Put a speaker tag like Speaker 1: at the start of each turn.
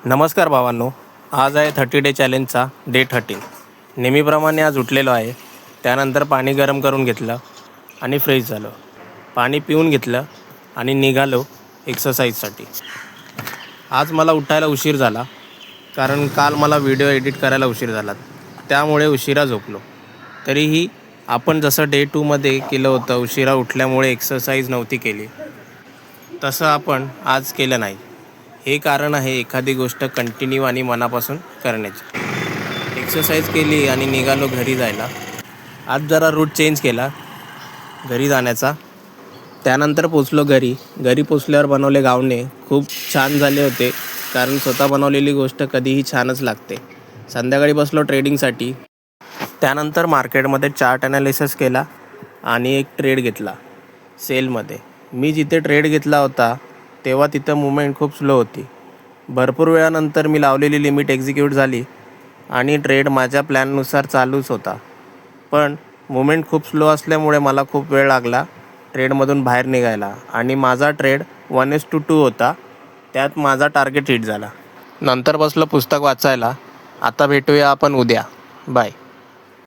Speaker 1: नमस्कार भावांनो, आज आहे 30 डे चॅलेंजचा डे 13. नेहमीप्रमाणे आज उठलेलो आहे. त्यानंतर पाणी गरम करून घेतलं आणि फ्रेश झालो. पाणी पिऊन घेतलं आणि निघालो एक्सरसाइजसाठी. आज मला उठायला उशीर झाला कारण काल मला व्हिडिओ एडिट करायला उशीर झाला, त्यामुळे उशिरा झोपलो. तरीही आपण जसं डे 2मध्ये केलं होतं, उशिरा उठल्यामुळे एक्सरसाइज नव्हती केली, तसं आपण आज केलं नाही. हे कारण आहे एखादी गोष्ट कंटिन्यू आणि मनापासून करण्याची. एक्सरसाइज केली आणि निघालो घरी जायला. आज जरा रूट चेंज केला घरी जाण्याचा. त्यानंतर पोचलो घरी. घरी पोचल्यावर बनवले गावणे. खूप छान झाले होते, कारण स्वतः बनवलेली गोष्ट कधीही छानच लागते. संध्याकाळी बसलो ट्रेडिंगसाठी. त्यानंतर मार्केटमध्ये चार्ट ॲनालिसिस केला आणि एक ट्रेड घेतला सेलमध्ये. मी जिथे ट्रेड घेतला होता तेव्हा तिथं मुवमेंट खूप स्लो होती. भरपूर वेळानंतर मी लावलेली लिमिट एक्झिक्यूट झाली आणि ट्रेड माझ्या प्लॅननुसार चालूच होता. पण मुवमेंट खूप स्लो असल्यामुळे मला खूप वेळ लागला ट्रेडमधून बाहेर निघायला आणि माझा ट्रेड 1:2 होता. त्यात माझा टार्गेट हिट झाला. नंतर बसलो पुस्तक वाचायला. आता भेटूया आपण उद्या. बाय.